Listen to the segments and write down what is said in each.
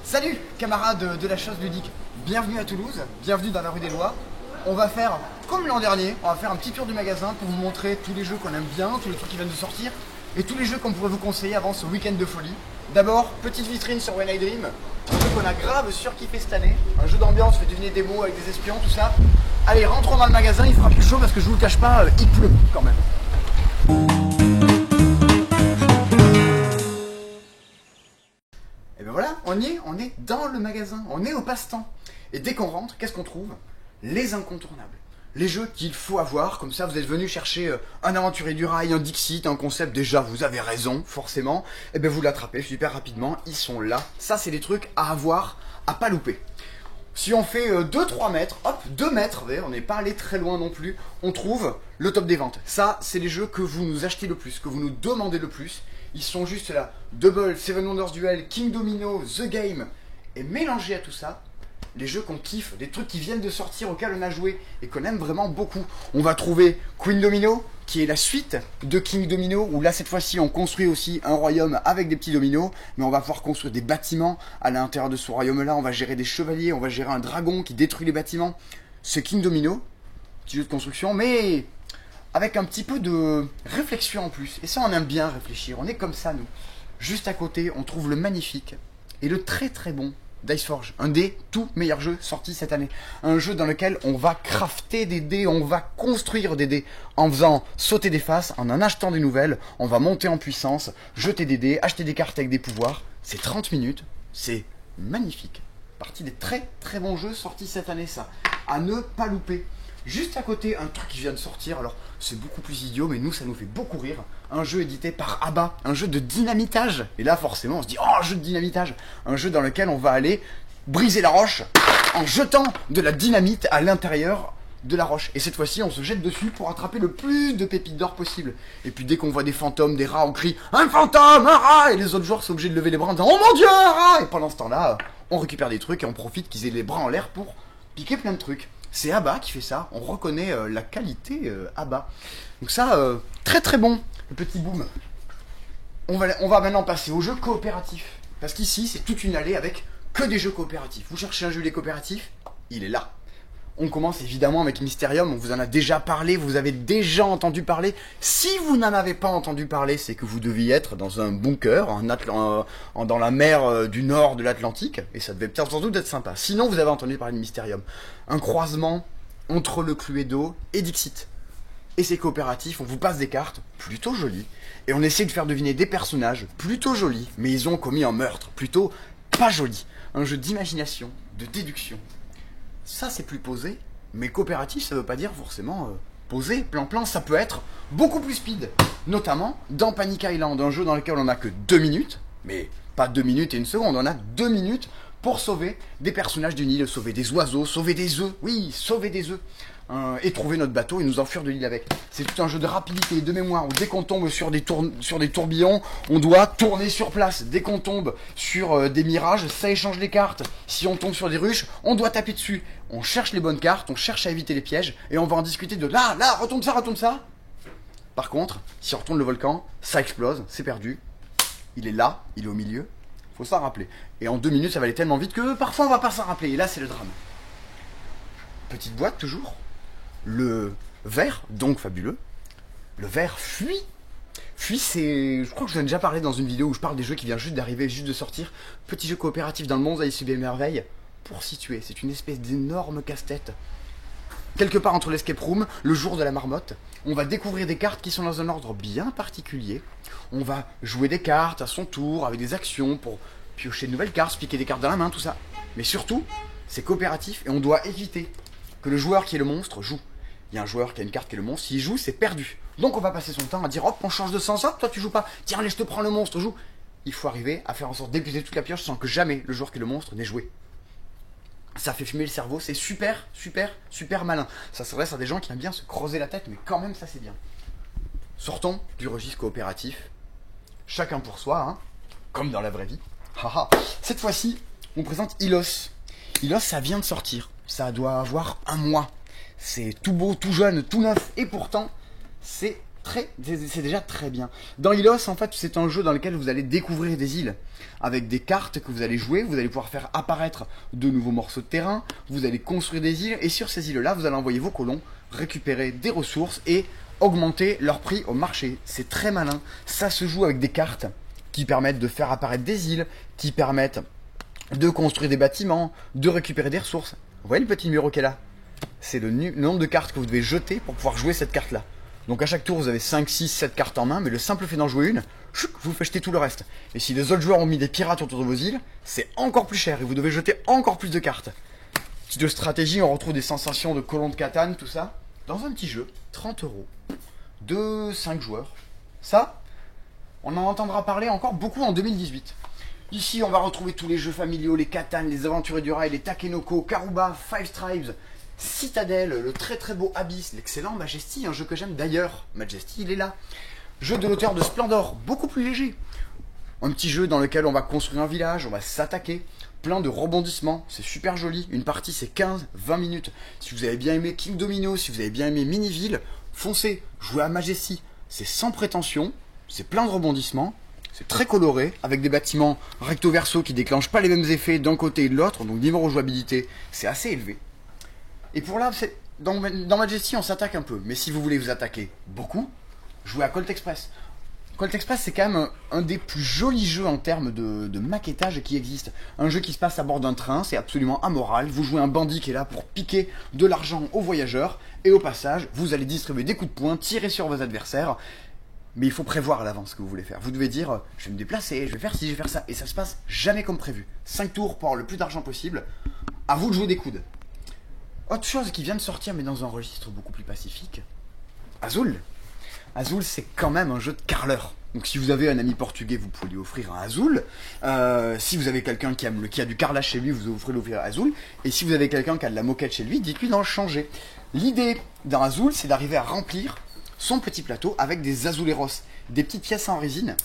Salut camarades de la chose ludique, bienvenue à Toulouse, bienvenue dans la rue des Lois. On va faire, comme l'an dernier, on va faire un petit tour du magasin pour vous montrer tous les jeux qu'on aime bien, tous les trucs qui viennent de sortir et tous les jeux qu'on pourrait vous conseiller avant ce week-end de folie. D'abord, petite vitrine sur When I Dream, un jeu qu'on a grave surkiffé cette année, un jeu d'ambiance fait deviner des mots avec des espions, tout ça. Allez, rentrons dans le magasin, il fera plus chaud parce que je vous le cache pas, il pleut quand même. Et ben voilà, on est dans le magasin, on est au passe-temps. Et dès qu'on rentre, qu'est-ce qu'on trouve? Les incontournables. Les jeux qu'il faut avoir, comme ça vous êtes venu chercher un aventurier du rail, un Dixit, un concept, déjà vous avez raison, forcément. Et ben vous l'attrapez super rapidement, ils sont là. Ça c'est des trucs à avoir, à pas louper. Si on fait 2-3 mètres, hop, 2 mètres, vous voyez, on n'est pas allé très loin non plus, on trouve le top des ventes. Ça, c'est les jeux que vous nous achetez le plus, que vous nous demandez le plus. Ils sont juste là. Double, Seven Wonders Duel, King Domino, The Game. Et mélangé à tout ça, les jeux qu'on kiffe, des trucs qui viennent de sortir auxquels on a joué et qu'on aime vraiment beaucoup. On va trouver Queen Domino, qui est la suite de King Domino, où là cette fois-ci on construit aussi un royaume avec des petits dominos, mais on va pouvoir construire des bâtiments à l'intérieur de ce royaume-là, on va gérer des chevaliers, on va gérer un dragon qui détruit les bâtiments. C'est King Domino, petit jeu de construction, mais avec un petit peu de réflexion en plus. Et ça on aime bien réfléchir, on est comme ça nous. Juste à côté, on trouve le magnifique et le très très bon Dice Forge, un des tout meilleurs jeux sortis cette année. Un jeu dans lequel on va crafter des dés, on va construire des dés en faisant sauter des faces, en achetant des nouvelles, on va monter en puissance, jeter des dés, acheter des cartes avec des pouvoirs. C'est 30 minutes, c'est magnifique. Partie des très très bons jeux sortis cette année, ça. À ne pas louper. Juste à côté, un truc qui vient de sortir, alors c'est beaucoup plus idiot, mais nous ça nous fait beaucoup rire. Un jeu édité par ABBA, un jeu de dynamitage. Et là forcément on se dit, oh, un jeu de dynamitage. Un jeu dans lequel on va aller briser la roche en jetant de la dynamite à l'intérieur de la roche. Et cette fois-ci on se jette dessus pour attraper le plus de pépites d'or possible. Et puis dès qu'on voit des fantômes, des rats, on crie, un fantôme, un rat. Et les autres joueurs sont obligés de lever les bras en disant, oh mon dieu, un rat. Et pendant ce temps-là, on récupère des trucs et on profite qu'ils aient les bras en l'air pour piquer plein de trucs. C'est ABBA qui fait ça, on reconnaît la qualité ABBA. Donc ça, très très bon, le petit boom. On va maintenant passer aux jeux coopératifs. Parce qu'ici, c'est toute une allée avec que des jeux coopératifs. Vous cherchez un jeu coopératif, il est là. On commence évidemment avec Mysterium, on vous en a déjà parlé, vous avez déjà entendu parler. Si vous n'en avez pas entendu parler, c'est que vous deviez être dans un bunker, dans la mer du nord de l'Atlantique, et ça devait peut-être sans doute être sympa. Sinon, vous avez entendu parler de Mysterium. Un croisement entre le Cluedo et Dixit. Et c'est coopératif, on vous passe des cartes plutôt jolies, et on essaie de faire deviner des personnages plutôt jolis, mais ils ont commis un meurtre plutôt pas joli. Un jeu d'imagination, de déduction. Ça c'est plus posé, mais coopératif ça veut pas dire forcément posé, plan-plan, ça peut être beaucoup plus speed. Notamment dans Panic Island, un jeu dans lequel on a que 2 minutes, mais pas 2 minutes et 1 seconde, on a 2 minutes pour sauver des personnages d'une île, sauver des oiseaux, sauver des œufs, oui, sauver des œufs. Et trouver notre bateau et nous enfuir de l'île avec. C'est tout un jeu de rapidité et de mémoire où dès qu'on tombe sur des tourbillons, on doit tourner sur place. Dès qu'on tombe sur des mirages, ça échange les cartes. Si on tombe sur des ruches, on doit taper dessus. On cherche les bonnes cartes, on cherche à éviter les pièges et on va en discuter de là, retombe ça, retombe ça. Par contre, si on retourne le volcan, ça explose, c'est perdu. Il est là, il est au milieu. Faut s'en rappeler. Et en 2 minutes, ça va aller tellement vite que parfois on va pas s'en rappeler. Et là, c'est le drame. Petite boîte toujours. Le ver, donc fabuleux. Le ver fuit. Fuit, c'est... Je crois que je vous en ai déjà parlé dans une vidéo où je parle des jeux qui viennent juste d'arriver, juste de sortir. Petit jeu coopératif dans le monde, Alice des merveilles. Pour situer, c'est une espèce d'énorme casse-tête. Quelque part entre l'escape room, le jour de la marmotte, on va découvrir des cartes qui sont dans un ordre bien particulier. On va jouer des cartes à son tour, avec des actions pour piocher de nouvelles cartes, piquer des cartes dans la main, tout ça. Mais surtout, c'est coopératif et on doit éviter que le joueur qui est le monstre joue. Il y a un joueur qui a une carte qui est le monstre, s'il joue, c'est perdu. Donc on va passer son temps à dire, hop, on change de sens, hop, toi tu joues pas, tiens, allez, je te prends le monstre, joue. Il faut arriver à faire en sorte d'épuiser toute la pioche sans que jamais le joueur qui est le monstre n'ait joué. Ça fait fumer le cerveau, c'est super, super, super malin. Ça s'adresse à des gens qui aiment bien se creuser la tête, mais quand même ça c'est bien. Sortons du registre coopératif. Chacun pour soi, hein, comme dans la vraie vie. Haha. Cette fois-ci, on présente Ilos. Ilos, ça vient de sortir. Ça doit avoir 1 mois. C'est tout beau, tout jeune, tout neuf. Et pourtant, c'est c'est déjà très bien. Dans Ilos, en fait, c'est un jeu dans lequel vous allez découvrir des îles avec des cartes que vous allez jouer. Vous allez pouvoir faire apparaître de nouveaux morceaux de terrain. Vous allez construire des îles et sur ces îles-là, vous allez envoyer vos colons récupérer des ressources et augmenter leur prix au marché. C'est très malin. Ça se joue avec des cartes qui permettent de faire apparaître des îles, qui permettent de construire des bâtiments, de récupérer des ressources. Vous voyez le petit numéro qui est là? C'est le nombre de cartes que vous devez jeter pour pouvoir jouer cette carte-là. Donc à chaque tour, vous avez 5, 6, 7 cartes en main, mais le simple fait d'en jouer une, vous faites jeter tout le reste. Et si les autres joueurs ont mis des pirates autour de vos îles, c'est encore plus cher et vous devez jeter encore plus de cartes. Petit de stratégie, on retrouve des sensations de colon de Catane, tout ça, dans un petit jeu, 30 €, de 5 joueurs. Ça, on en entendra parler encore beaucoup en 2018. Ici, on va retrouver tous les jeux familiaux, les Catane, les Aventuriers du Rail, les Takenoko, Karuba, Five Tribes, Citadel, le très très beau Abyss, l'excellent Majesty, un jeu que j'aime d'ailleurs. Majesty, il est là. Jeu de l'auteur de Splendor, beaucoup plus léger. Un petit jeu dans lequel on va construire un village, on va s'attaquer. Plein de rebondissements, c'est super joli. Une partie, c'est 15-20 minutes. Si vous avez bien aimé King Domino, si vous avez bien aimé Miniville, foncez, jouez à Majesty. C'est sans prétention, c'est plein de rebondissements. C'est très coloré, avec des bâtiments recto-verso qui déclenchent pas les mêmes effets d'un côté et de l'autre. Donc niveau rejouabilité, c'est assez élevé. Et pour là, dans Majesty, on s'attaque un peu. Mais si vous voulez vous attaquer beaucoup, jouez à Colt Express. Colt Express, c'est quand même un des plus jolis jeux en termes de maquettage qui existe. Un jeu qui se passe à bord d'un train, c'est absolument amoral. Vous jouez un bandit qui est là pour piquer de l'argent aux voyageurs. Et au passage, vous allez distribuer des coups de poing, tirer sur vos adversaires. Mais il faut prévoir à l'avance ce que vous voulez faire. Vous devez dire, je vais me déplacer, je vais faire ci, je vais faire ça. Et ça se passe jamais comme prévu. 5 tours pour avoir le plus d'argent possible. À vous de jouer des coudes. Autre chose qui vient de sortir, mais dans un registre beaucoup plus pacifique. Azul. Azul, c'est quand même un jeu de carreleur. Donc si vous avez un ami portugais, vous pouvez lui offrir un Azul. Si vous avez quelqu'un qui a du carrelage chez lui, vous offrez l'offrir Azul. Et si vous avez quelqu'un qui a de la moquette chez lui, dites-lui d'en changer. L'idée d'un Azul, c'est d'arriver à remplir son petit plateau avec des azuleros, des petites pièces en résine,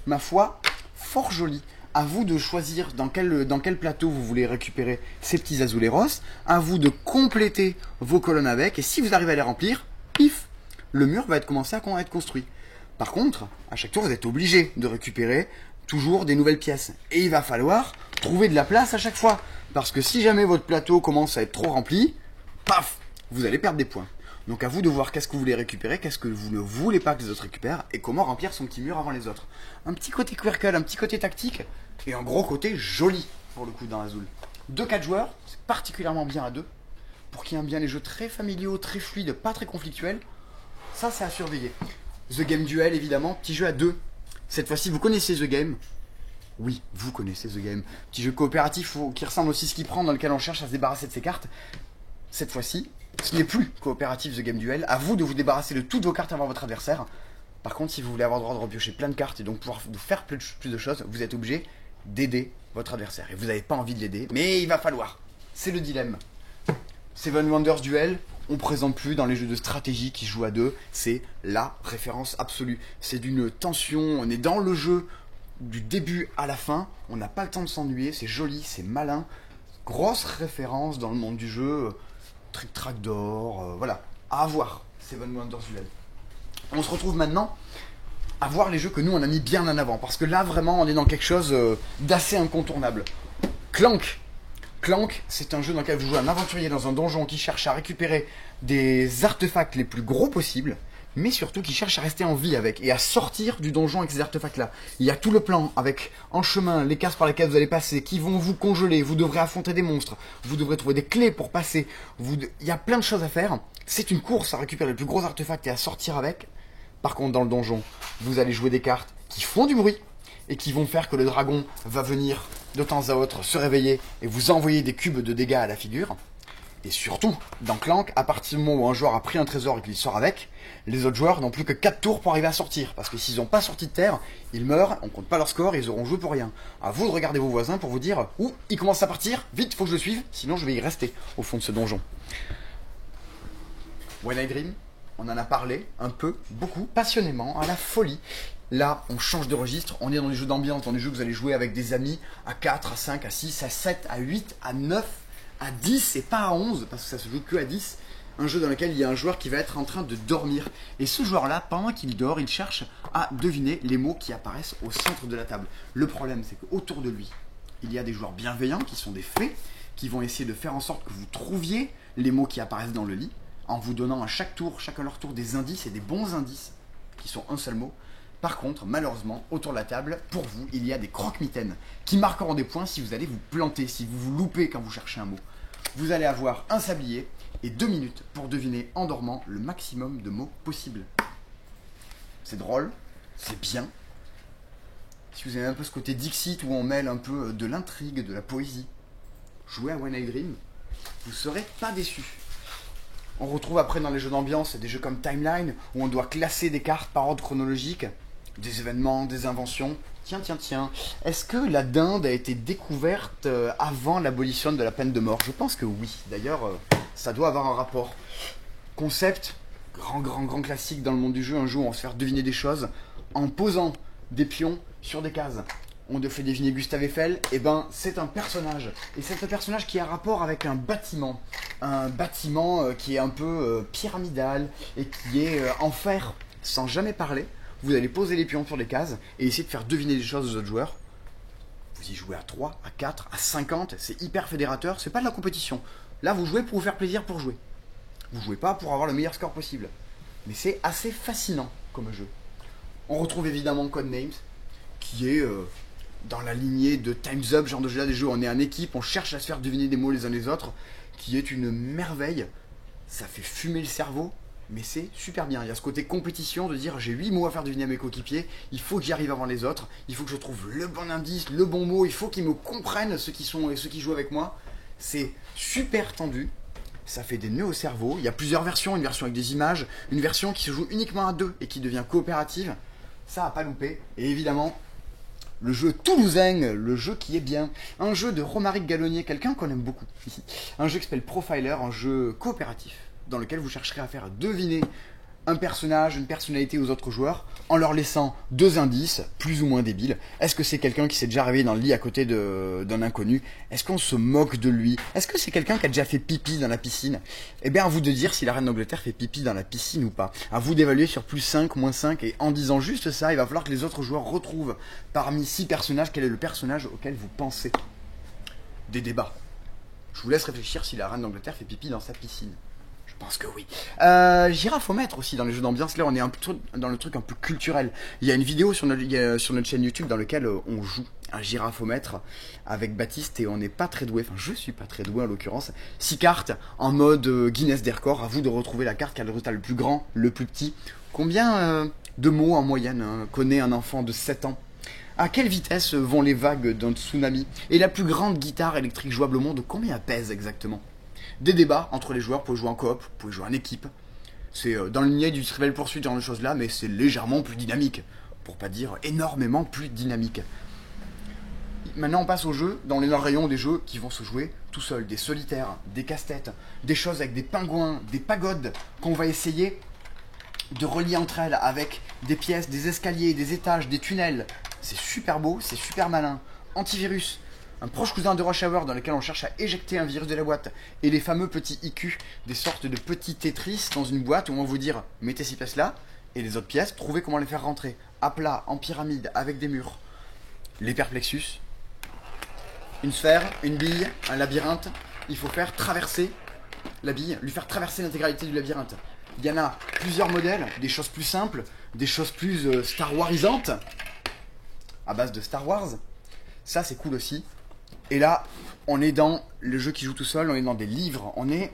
ma foi, fort jolies. À vous de choisir dans quel plateau vous voulez récupérer ces petits azuleros, à vous de compléter vos colonnes avec, et si vous arrivez à les remplir, pif, le mur va commencer à être construit. Par contre, à chaque tour, vous êtes obligé de récupérer toujours des nouvelles pièces. Et il va falloir trouver de la place à chaque fois, parce que si jamais votre plateau commence à être trop rempli, paf, vous allez perdre des points. Donc à vous de voir qu'est-ce que vous voulez récupérer, qu'est-ce que vous ne voulez pas que les autres récupèrent, et comment remplir son petit mur avant les autres. Un petit côté quirkle, un petit côté tactique, et un gros côté joli, pour le coup, dans Azul. 2-4 joueurs, c'est particulièrement bien à 2. Pour qui aime bien les jeux très familiaux, très fluides, pas très conflictuels, ça c'est à surveiller. The Game Duel, évidemment, petit jeu à 2. Cette fois-ci, vous connaissez The Game? Oui, vous connaissez The Game. Petit jeu coopératif qui ressemble aussi à ce qu'il prend, dans lequel on cherche à se débarrasser de ses cartes. Cette fois-ci, ce n'est plus coopératif The Game Duel. À vous de vous débarrasser de toutes vos cartes avant votre adversaire. Par contre, si vous voulez avoir le droit de repiocher plein de cartes et donc pouvoir faire plus de choses, vous êtes obligé d'aider votre adversaire. Et vous n'avez pas envie de l'aider, mais il va falloir. C'est le dilemme. Seven Wonders Duel, on présente plus dans les jeux de stratégie qui jouent à 2. C'est la référence absolue. C'est d'une tension, on est dans le jeu du début à la fin. On n'a pas le temps de s'ennuyer, c'est joli, c'est malin. Grosse référence dans le monde du jeu. Trick-track d'or, voilà, à avoir, Seven Wonders Duel. On se retrouve maintenant à voir les jeux que nous on a mis bien en avant, parce que là vraiment on est dans quelque chose d'assez incontournable. Clank. Clank, c'est un jeu dans lequel vous jouez un aventurier dans un donjon qui cherche à récupérer des artefacts les plus gros possibles, mais surtout qui cherche à rester en vie avec et à sortir du donjon avec ces artefacts-là. Il y a tout le plan avec en chemin les cases par lesquelles vous allez passer, qui vont vous congeler, vous devrez affronter des monstres, vous devrez trouver des clés pour passer, il y a plein de choses à faire. C'est une course à récupérer les plus gros artefacts et à sortir avec. Par contre, dans le donjon, vous allez jouer des cartes qui font du bruit et qui vont faire que le dragon va venir de temps à autre se réveiller et vous envoyer des cubes de dégâts à la figure. Et surtout, dans Clank, à partir du moment où un joueur a pris un trésor et qu'il sort avec, les autres joueurs n'ont plus que 4 tours pour arriver à sortir. Parce que s'ils n'ont pas sorti de terre, ils meurent, on compte pas leur score et ils auront joué pour rien. À vous de regarder vos voisins pour vous dire « Ouh, il commence à partir, vite, faut que je le suive, sinon je vais y rester au fond de ce donjon. » When I Dream, on en a parlé un peu, beaucoup, passionnément, à la folie. Là, on change de registre, on est dans des jeux d'ambiance, dans des jeux que vous allez jouer avec des amis à 4, à 5, à 6, à 7, à 8, à 9, à 10 et pas à 11, parce que ça se joue que à 10. Un jeu dans lequel il y a un joueur qui va être en train de dormir. Et ce joueur-là, pendant qu'il dort, il cherche à deviner les mots qui apparaissent au centre de la table. Le problème, c'est qu'autour de lui, il y a des joueurs bienveillants qui sont des fées, qui vont essayer de faire en sorte que vous trouviez les mots qui apparaissent dans le lit, en vous donnant à chaque tour, chacun leur tour, des indices et des bons indices, qui sont un seul mot. Par contre, malheureusement, autour de la table, pour vous, il y a des croque-mitaines qui marqueront des points si vous allez vous planter, si vous vous loupez quand vous cherchez un mot. Vous allez avoir un sablier et 2 minutes pour deviner en dormant le maximum de mots possible. C'est drôle, c'est bien. Si vous avez un peu ce côté Dixit où on mêle un peu de l'intrigue, de la poésie, jouez à When I Dream, vous ne serez pas déçus. On retrouve après dans les jeux d'ambiance des jeux comme Timeline où on doit classer des cartes par ordre chronologique, des événements, des inventions. Tiens, est-ce que la dinde a été découverte avant l'abolition de la peine de mort? Je pense que oui. D'ailleurs, ça doit avoir un rapport. Concept, grand classique dans le monde du jeu, un jeu où on va se faire deviner des choses en posant des pions sur des cases. On te fait deviner Gustave Eiffel, et ben c'est un personnage. Et c'est un personnage qui a rapport avec un bâtiment. Un bâtiment qui est un peu pyramidal et qui est en fer, sans jamais parler. Vous allez poser les pions sur des cases et essayer de faire deviner des choses aux autres joueurs. Vous y jouez à 3, à 4, à 50, c'est hyper fédérateur, c'est pas de la compétition. Là, vous jouez pour vous faire plaisir pour jouer. Vous jouez pas pour avoir le meilleur score possible. Mais c'est assez fascinant comme jeu. On retrouve évidemment Codenames, qui est dans la lignée de Time's Up, genre de jeu là, des jeux où on est en équipe, on cherche à se faire deviner des mots les uns les autres, qui est une merveille. Ça fait fumer le cerveau. Mais c'est super bien, il y a ce côté compétition de dire j'ai 8 mots à faire deviner à mes coéquipiers, il faut que j'y arrive avant les autres, il faut que je trouve le bon indice, le bon mot, il faut qu'ils me comprennent ceux qui jouent avec moi. C'est super tendu, ça fait des nœuds au cerveau, il y a plusieurs versions, une version avec des images, une version qui se joue uniquement à 2 et qui devient coopérative, ça a pas loupé, et évidemment le jeu toulousain, le jeu qui est bien, un jeu de Romaric Gallonnier, quelqu'un qu'on aime beaucoup ici, un jeu qui s'appelle Profiler, un jeu coopératif, dans lequel vous chercherez à faire deviner un personnage, une personnalité aux autres joueurs, en leur laissant 2 indices, plus ou moins débiles. Est-ce que c'est quelqu'un qui s'est déjà réveillé dans le lit à côté d'un inconnu? Est-ce qu'on se moque de lui? Est-ce que c'est quelqu'un qui a déjà fait pipi dans la piscine? Eh bien, à vous de dire si la reine d'Angleterre fait pipi dans la piscine ou pas. À vous d'évaluer sur plus 5, moins 5, et en disant juste ça, il va falloir que les autres joueurs retrouvent parmi 6 personnages quel est le personnage auquel vous pensez. Des débats. Je vous laisse réfléchir si la reine d'Angleterre fait pipi dans sa piscine. Je pense que oui. Girafomètre aussi dans les jeux d'ambiance. Là, on est un peu dans le truc un peu culturel. Il y a une vidéo sur notre chaîne YouTube dans laquelle on joue un girafomètre avec Baptiste et on n'est pas très doué. Enfin, je suis pas très doué en l'occurrence. 6 cartes en mode Guinness des records. À vous de retrouver la carte qui a le résultat le plus grand, le plus petit. Combien de mots en moyenne connaît un enfant de 7 ans? À quelle vitesse vont les vagues d'un tsunami? Et la plus grande guitare électrique jouable au monde, combien elle pèse exactement? Des débats entre les joueurs, vous pouvez jouer en coop, vous pouvez jouer en équipe. C'est dans le lignée du Trivial Pursuit, genre de choses là, mais c'est légèrement plus dynamique. Pour pas dire énormément plus dynamique. Maintenant on passe aux jeux, dans les rayons des jeux qui vont se jouer tout seuls. Des solitaires, des casse-têtes, des choses avec des pingouins, des pagodes qu'on va essayer de relier entre elles avec des pièces, des escaliers, des étages, des tunnels. C'est super beau, c'est super malin. Antivirus. Un proche cousin de Rush Hour dans lequel on cherche à éjecter un virus de la boîte. Et les fameux petits IQ, des sortes de petits Tetris dans une boîte où on va vous dire mettez ces pièces là, et les autres pièces, trouvez comment les faire rentrer. À plat, en pyramide, avec des murs. Les perplexus. Une sphère, une bille, un labyrinthe. Il faut faire traverser la bille, lui faire traverser l'intégralité du labyrinthe. Il y en a plusieurs modèles, des choses plus simples, des choses plus Star Warisantes, à base de Star Wars. Ça c'est cool aussi. Et là, on est dans le jeu qui joue tout seul, on est dans des livres, on est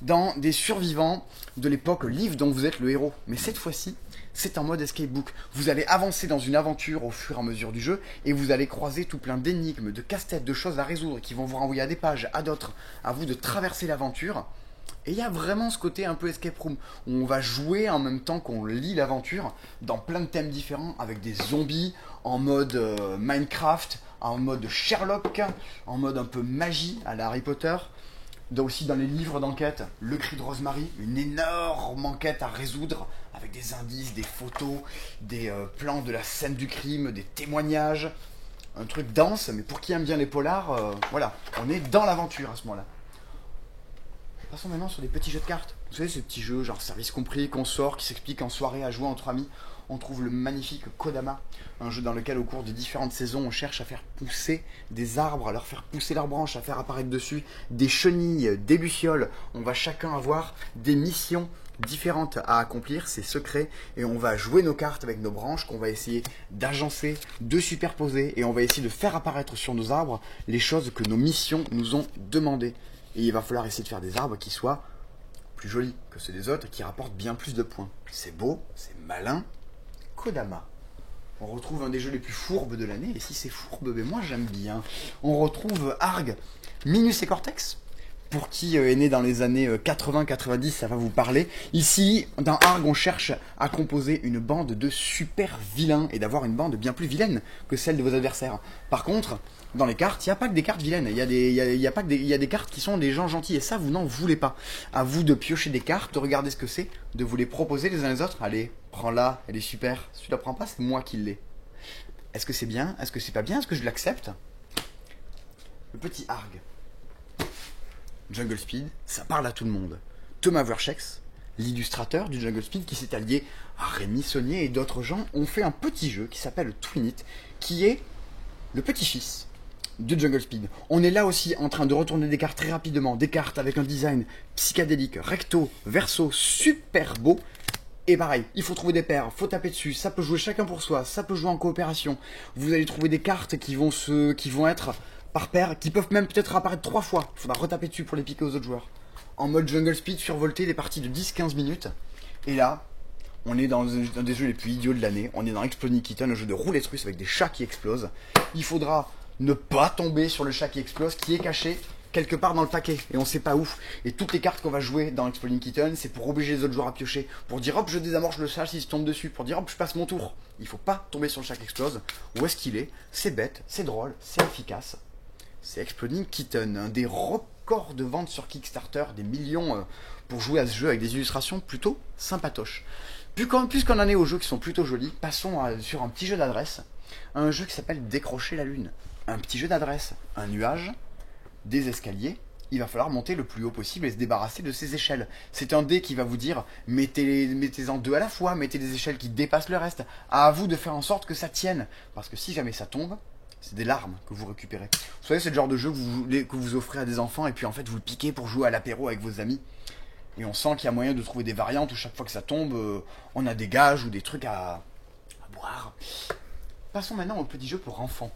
dans des survivants de l'époque, livre dont vous êtes le héros. Mais cette fois-ci, c'est en mode escape book. Vous allez avancer dans une aventure au fur et à mesure du jeu et vous allez croiser tout plein d'énigmes, de casse-têtes, de choses à résoudre qui vont vous renvoyer à des pages, à d'autres. À vous de traverser l'aventure. Et il y a vraiment ce côté un peu escape room où on va jouer en même temps qu'on lit l'aventure dans plein de thèmes différents avec des zombies en mode Minecraft, en mode Sherlock, en mode un peu magie à la Harry Potter. Aussi dans les livres d'enquête, Le Cri de Rosemary, une énorme enquête à résoudre avec des indices, des photos, des plans de la scène du crime, des témoignages. Un truc dense, mais pour qui aime bien les polars, voilà, on est dans l'aventure à ce moment-là. Passons maintenant sur des petits jeux de cartes. Vous savez, ces petits jeux, genre service compris, qu'on sort, qui s'explique en soirée à jouer entre amis. On trouve le magnifique Kodama, un jeu dans lequel, au cours des différentes saisons, on cherche à faire pousser des arbres, à leur faire pousser leurs branches, à faire apparaître dessus des chenilles, des lucioles. On va chacun avoir des missions différentes à accomplir, c'est secret, et on va jouer nos cartes avec nos branches qu'on va essayer d'agencer, de superposer, et on va essayer de faire apparaître sur nos arbres les choses que nos missions nous ont demandées. Et il va falloir essayer de faire des arbres qui soient plus jolis que ceux des autres, qui rapportent bien plus de points. C'est beau, c'est malin. Kodama. On retrouve un des jeux les plus fourbes de l'année, et si c'est fourbe, ben moi j'aime bien. On retrouve Arg, Minus et Cortex. Pour qui est né dans les années 80-90, ça va vous parler. Ici, dans Arg, on cherche à composer une bande de super vilains et d'avoir une bande bien plus vilaine que celle de vos adversaires. Par contre, dans les cartes, il n'y a pas que des cartes vilaines. Il y a des cartes qui sont des gens gentils et ça, vous n'en voulez pas. À vous de piocher des cartes, de regarder ce que c'est, de vous les proposer les uns les autres. Allez, prends-la, elle est super. Si tu la prends pas, c'est moi qui l'ai. Est-ce que c'est bien? Est-ce que c'est pas bien? Est-ce que je l'accepte? Le petit Arg. Jungle Speed, ça parle à tout le monde. Thomas Verchex, l'illustrateur du Jungle Speed qui s'est allié à Rémi Saunier et d'autres gens, ont fait un petit jeu qui s'appelle Twin It, qui est le petit-fils de Jungle Speed. On est là aussi en train de retourner des cartes très rapidement, des cartes avec un design psychédélique, recto, verso, super beau. Et pareil, il faut trouver des paires, faut taper dessus, ça peut jouer chacun pour soi, ça peut jouer en coopération. Vous allez trouver des cartes qui vont être par paire, qui peuvent même peut-être apparaître 3 fois. Il faudra retaper dessus pour les piquer aux autres joueurs. En mode Jungle Speed, survolté, des parties de 10-15 minutes. Et là, on est dans un des jeux les plus idiots de l'année. On est dans Exploding Kitten, un jeu de roulette russe avec des chats qui explosent. Il faudra ne pas tomber sur le chat qui explose, qui est caché quelque part dans le paquet. Et on sait pas où. Et toutes les cartes qu'on va jouer dans Exploding Kitten, c'est pour obliger les autres joueurs à piocher. Pour dire hop, je désamorce le chat s'il se tombe dessus. Pour dire hop, je passe mon tour. Il faut pas tomber sur le chat qui explose. Où est-ce qu'il est? C'est bête, c'est drôle, c'est efficace. C'est Exploding Kitten, un des records de vente sur Kickstarter, des millions pour jouer à ce jeu avec des illustrations plutôt sympatoches. Puisqu'on en est aux jeux qui sont plutôt jolis, passons sur un petit jeu d'adresse, un jeu qui s'appelle Décrocher la Lune. Un petit jeu d'adresse, un nuage, des escaliers, il va falloir monter le plus haut possible et se débarrasser de ces échelles. C'est un dé qui va vous dire, mettez-en 2 à la fois, mettez des échelles qui dépassent le reste, à vous de faire en sorte que ça tienne, parce que si jamais ça tombe, c'est des larmes que vous récupérez. Vous savez, c'est le genre de jeu que vous offrez à des enfants et puis en fait vous le piquez pour jouer à l'apéro avec vos amis. Et on sent qu'il y a moyen de trouver des variantes où chaque fois que ça tombe, on a des gages ou des trucs à boire. Passons maintenant au petit jeu pour enfants.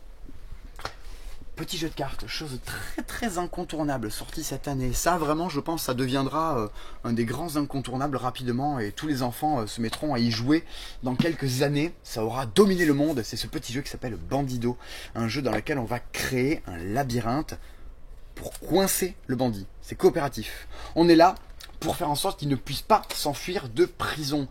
Petit jeu de cartes, chose très très incontournable, sorti cette année. Ça vraiment, je pense, ça deviendra un des grands incontournables rapidement et tous les enfants se mettront à y jouer dans quelques années. Ça aura dominé le monde. C'est ce petit jeu qui s'appelle Bandido, un jeu dans lequel on va créer un labyrinthe pour coincer le bandit. C'est coopératif. On est là pour faire en sorte qu'il ne puisse pas s'enfuir de prison.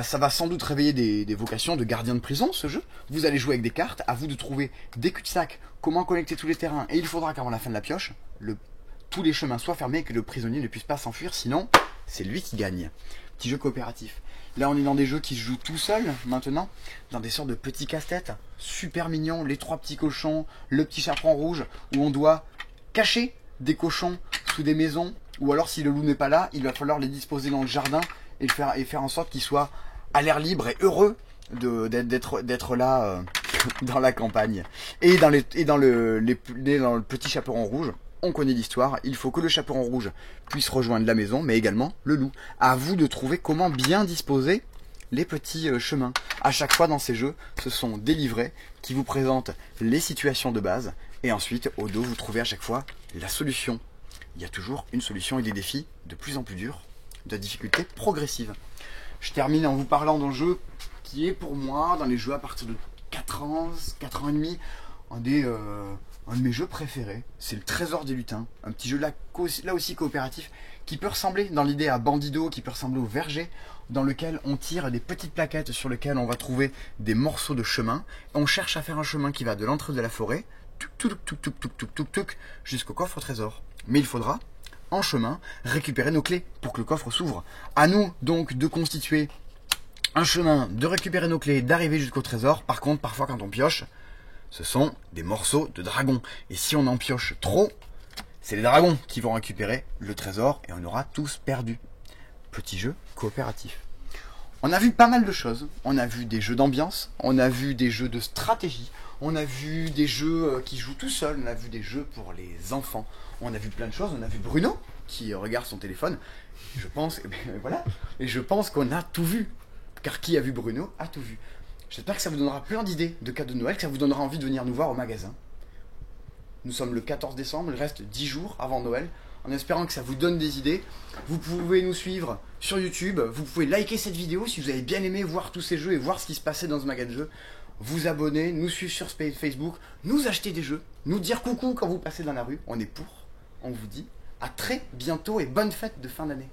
Ça va sans doute réveiller des vocations de gardien de prison, ce jeu. Vous allez jouer avec des cartes, à vous de trouver des cul-de-sac, comment connecter tous les terrains, et il faudra qu'avant la fin de la pioche, tous les chemins soient fermés et que le prisonnier ne puisse pas s'enfuir, sinon c'est lui qui gagne. Petit jeu coopératif. Là on est dans des jeux qui se jouent tout seuls, maintenant, dans des sortes de petits casse-têtes, super mignons, les 3 petits cochons, le petit chaperon rouge, où on doit cacher des cochons sous des maisons, ou alors si le loup n'est pas là, il va falloir les disposer dans le jardin, et faire en sorte qu'ils soient à l'air libre et heureux d'être là dans la campagne. Et dans le petit chaperon rouge, on connaît l'histoire, il faut que le chaperon rouge puisse rejoindre la maison, mais également le loup. À vous de trouver comment bien disposer les petits chemins. À chaque fois dans ces jeux, ce sont des livrets qui vous présentent les situations de base, et ensuite, au dos, vous trouvez à chaque fois la solution. Il y a toujours une solution et des défis de plus en plus durs, de difficulté progressive. Je termine en vous parlant d'un jeu qui est pour moi, dans les jeux à partir de 4 ans et demi, un de mes jeux préférés. C'est le Trésor des lutins, un petit jeu là aussi coopératif, qui peut ressembler dans l'idée à Bandido, qui peut ressembler au Verger, dans lequel on tire des petites plaquettes sur lesquelles on va trouver des morceaux de chemin. On cherche à faire un chemin qui va de l'entrée de la forêt, jusqu'au coffre au trésor. Mais il faudra en chemin récupérer nos clés pour que le coffre s'ouvre. À nous donc de constituer un chemin, de récupérer nos clés, d'arriver jusqu'au trésor. Par contre, parfois quand on pioche, ce sont des morceaux de dragon. Et si on en pioche trop, c'est les dragons qui vont récupérer le trésor et on aura tous perdu. Petit jeu coopératif. On a vu pas mal de choses. On a vu des jeux d'ambiance, on a vu des jeux de stratégie, on a vu des jeux qui jouent tout seuls, on a vu des jeux pour les enfants, on a vu plein de choses. On a vu Bruno qui regarde son téléphone. Je pense, voilà, et je pense qu'on a tout vu. Car qui a vu Bruno a tout vu. J'espère que ça vous donnera plein d'idées de cadeaux de Noël, que ça vous donnera envie de venir nous voir au magasin. Nous sommes le 14 décembre, il reste 10 jours avant Noël. En espérant que ça vous donne des idées. Vous pouvez nous suivre sur YouTube. Vous pouvez liker cette vidéo si vous avez bien aimé voir tous ces jeux et voir ce qui se passait dans ce magasin de jeux. Vous abonner, nous suivre sur Facebook, nous acheter des jeux, nous dire coucou quand vous passez dans la rue. On est pour. On vous dit à très bientôt et bonne fête de fin d'année.